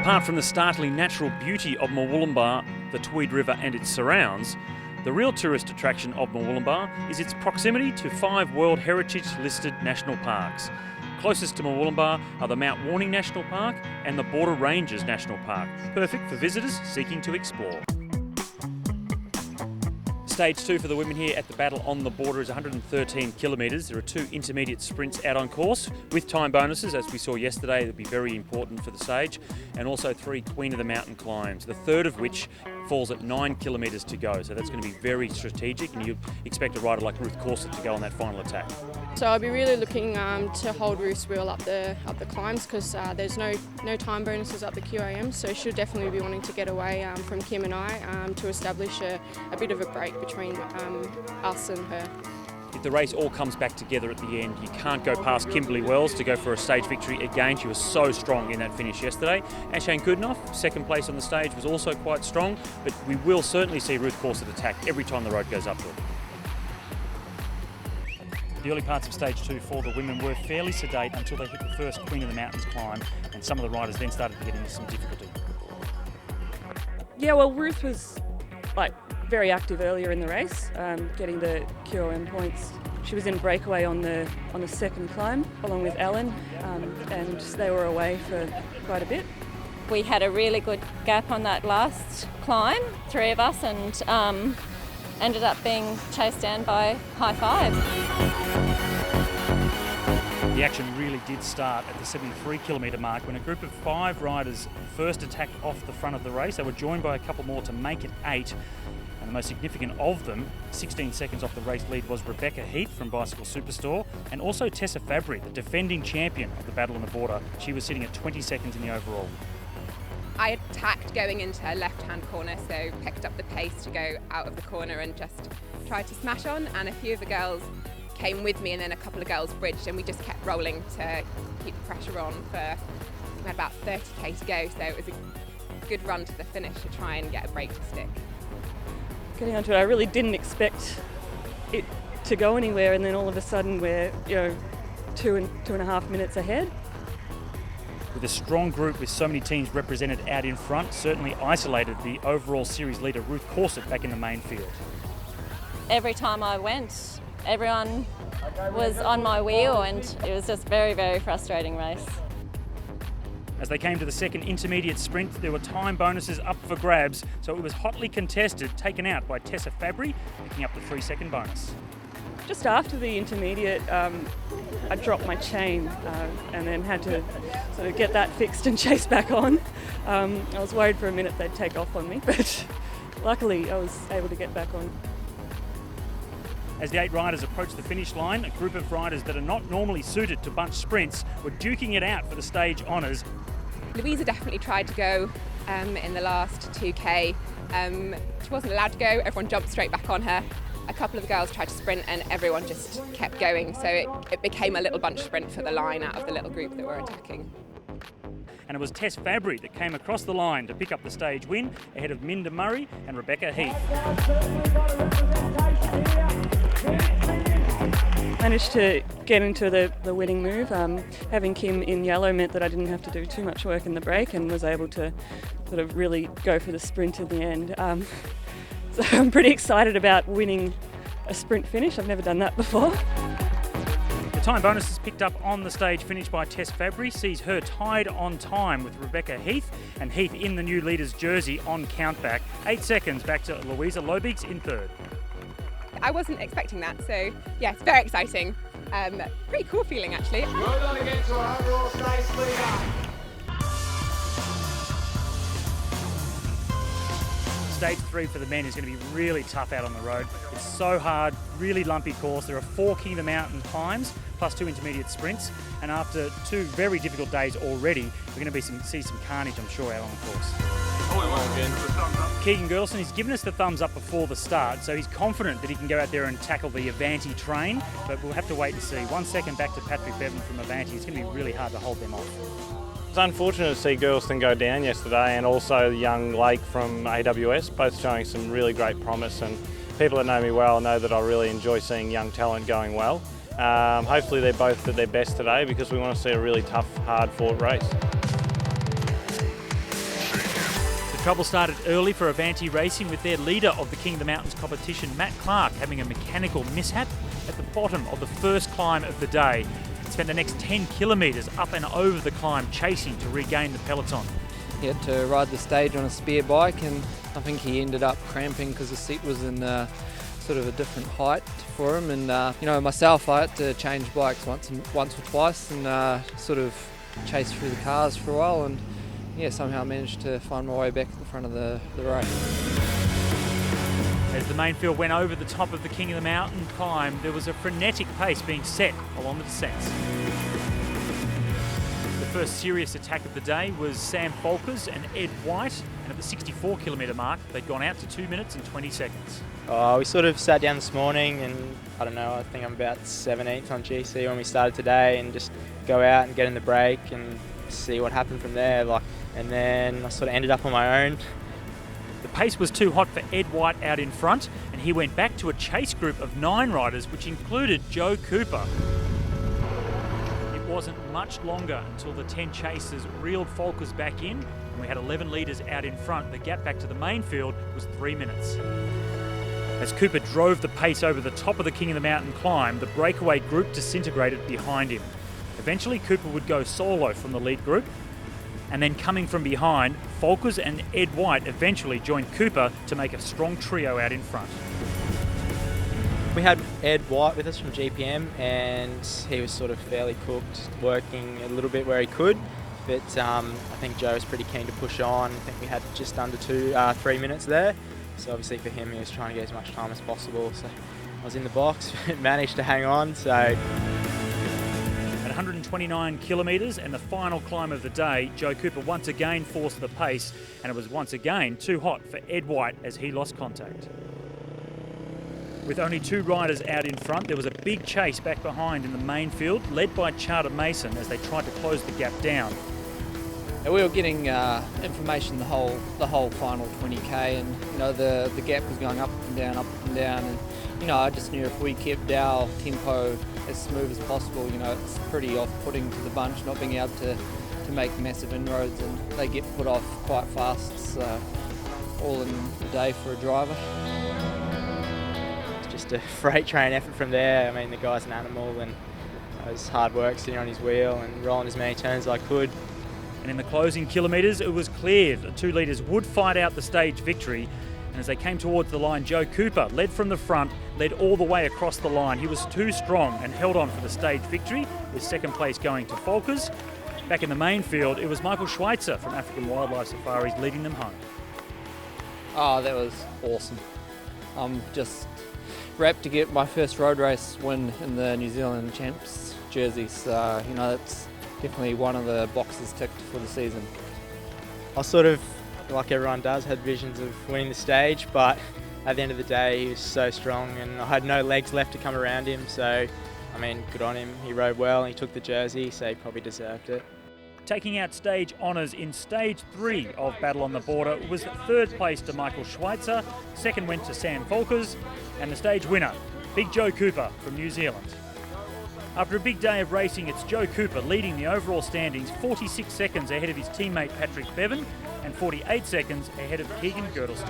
Apart from the startling natural beauty of Murwillumbah, the Tweed River and its surrounds, the real tourist attraction of Murwillumbah is its proximity to 5 World Heritage listed national parks. Closest to Murwillumbah are the Mount Warning National Park and the Border Ranges National Park, perfect for visitors seeking to explore. Stage 2 for the women here at the Battle on the Border is 113 kilometres. There are 2 intermediate sprints out on course with time bonuses, as we saw yesterday. That'll be very important for the stage, and also 3 Queen of the Mountain climbs, the third of which falls at 9 kilometres to go. So that's going to be very strategic, and you expect a rider like Ruth Corset to go on that final attack. So I'll be really looking to hold Ruth's wheel up the climbs, because there's no time bonuses up the QAM, so she'll definitely be wanting to get away from Kim and I to establish a bit of a break between us and her. If the race all comes back together at the end, you can't go past Kimberly Wells to go for a stage victory again. She was so strong in that finish yesterday. Ashane Kudnoff, second place on the stage, was also quite strong, but we will certainly see Ruth Corset attack every time the road goes uphill. The early parts of stage 2 for the women were fairly sedate until they hit the first Queen of the Mountains climb, and some of the riders then started to get into some difficulty. Yeah, well, Ruth was very active earlier in the race, getting the QOM points. She was in breakaway on the second climb along with Ellen, and they were away for quite a bit. We had a really good gap on that last climb, 3 of us, and ended up being chased down by High Five. The action really did start at the 73 kilometre mark when a group of 5 riders first attacked off the front of the race. They were joined by a couple more to make it 8. And the most significant of them, 16 seconds off the race lead, was Rebecca Heath from Bicycle Superstore, and also Tessa Fabry, the defending champion of the Battle on the Border. She was sitting at 20 seconds in the overall. I attacked going into her left-hand corner, so picked up the pace to go out of the corner and just tried to smash on, and a few of the girls came with me, and then a couple of girls bridged, and we just kept rolling to keep the pressure on we had about 30k to go, so it was a good run to the finish to try and get a break to stick. Getting onto it, I really didn't expect it to go anywhere, and then all of a sudden we're 2.5 minutes ahead. With a strong group with so many teams represented out in front, certainly isolated the overall series leader Ruth Corset back in the main field. Every time I went, everyone was on my wheel, and it was just very, very frustrating race. As they came to the second intermediate sprint, there were time bonuses up for grabs, so it was hotly contested, taken out by Tessa Fabry, picking up the 3-second bonus. Just after the intermediate, I dropped my chain and then had to sort of get that fixed and chase back on. I was worried for a minute they'd take off on me, but luckily I was able to get back on. As the 8 riders approached the finish line, a group of riders that are not normally suited to bunch sprints were duking it out for the stage honours. Louisa definitely tried to go in the last 2k. She wasn't allowed to go, everyone jumped straight back on her. A couple of the girls tried to sprint and everyone just kept going, so it became a little bunch sprint for the line out of the little group that were attacking. And it was Tess Fabry that came across the line to pick up the stage win ahead of Minda Murray and Rebecca Heath. Managed to get into the winning move. Having Kim in yellow meant that I didn't have to do too much work in the break, and was able to sort of really go for the sprint in the end. So I'm pretty excited about winning a sprint finish. I've never done that before. The time bonus is picked up on the stage finish by Tess Fabry, sees her tied on time with Rebecca Heath, and Heath in the new leader's jersey on countback. 8 seconds back to Louisa Lobigs in third. I wasn't expecting that, so yeah, it's very exciting. Pretty cool feeling actually. Well done again to our overall stage leader. Stage 3 for the men is going to be really tough out on the road. It's so hard, really lumpy course. There are 4 King of the Mountain climbs plus 2 intermediate sprints, and after 2 very difficult days already, we're going to see some carnage, I'm sure, out on the course. Keegan Girdleston, he's given us the thumbs up before the start, so he's confident that he can go out there and tackle the Avanti train, but we'll have to wait and see. 1 second back to Patrick Bevan from Avanti. It's going to be really hard to hold them off. It's unfortunate to see Girdleston go down yesterday, and also young Lake from AWS, both showing some really great promise, and people that know me well know that I really enjoy seeing young talent going well. Hopefully they're both at their best today, because we want to see a really tough, hard-fought race. Trouble started early for Avanti Racing with their leader of the King of the Mountains competition, Matt Clark, having a mechanical mishap at the bottom of the first climb of the day. He spent the next 10 kilometres up and over the climb chasing to regain the peloton. He had to ride the stage on a spare bike, and I think he ended up cramping because the seat was in sort of a different height for him. And myself, I had to change bikes once or twice and sort of chase through the cars for a while, and somehow managed to find my way back at the front of the race. As the main field went over the top of the King of the Mountain climb, there was a frenetic pace being set along the descents. The first serious attack of the day was Sam Folkers and Ed White, and at the 64 kilometre mark, they'd gone out to 2 minutes and 20 seconds. We sort of sat down this morning, and I don't know, I think I'm about 17th on GC when we started today, and just go out and get in the break and see what happened from there. And then I sort of ended up on my own. The pace was too hot for Ed White out in front, and he went back to a chase group of 9 riders, which included Joe Cooper. It wasn't much longer until the 10 chasers reeled Folkers back in, and we had 11 leaders out in front. The gap back to the main field was 3 minutes. As Cooper drove the pace over the top of the King of the Mountain climb, the breakaway group disintegrated behind him. Eventually, Cooper would go solo from the lead group, and then coming from behind, Folkers and Ed White eventually joined Cooper to make a strong trio out in front. We had Ed White with us from GPM, and he was sort of fairly cooked, working a little bit where he could, but I think Joe was pretty keen to push on. I think we had just under 3 minutes there, so obviously for him he was trying to get as much time as possible, so I was in the box, managed to hang on. So at 129 kilometres and the final climb of the day, Joe Cooper once again forced the pace, and it was once again too hot for Ed White as he lost contact. With only 2 riders out in front, there was a big chase back behind in the main field, led by Charter Mason as they tried to close the gap down. We were getting information the whole final 20k, and the gap was going up and down, and I just knew if we kept our tempo as smooth as possible, it's pretty off-putting to the bunch not being able to make massive inroads, and they get put off quite fast. It's all in a day for a driver. it's just a freight train effort from there. I mean, the guy's an animal, and it was hard work sitting on his wheel and rolling as many turns as I could. And in the closing kilometres, it was clear the 2 leaders would fight out the stage victory. And as they came towards the line, Joe Cooper led from the front, led all the way across the line. He was too strong and held on for the stage victory, with second place going to Folkers. Back in the main field, it was Michael Schweitzer from African Wildlife Safaris leading them home. Oh, that was awesome. I'm just wrapped to get my first road race win in the New Zealand Champs jersey. So, that's definitely one of the boxes ticked for the season. I sort of, like everyone does, had visions of winning the stage, but at the end of the day he was so strong and I had no legs left to come around him, so I mean, good on him. He rode well and he took the jersey, so he probably deserved it. Taking out stage honours in stage 3 of Battle on the Border was 3rd place to Michael Schweitzer, 2nd went to Sam Folkers, and the stage winner, Big Joe Cooper from New Zealand. After a big day of racing, it's Joe Cooper leading the overall standings, 46 seconds ahead of his teammate Patrick Bevan and 48 seconds ahead of Keegan Girdlestone.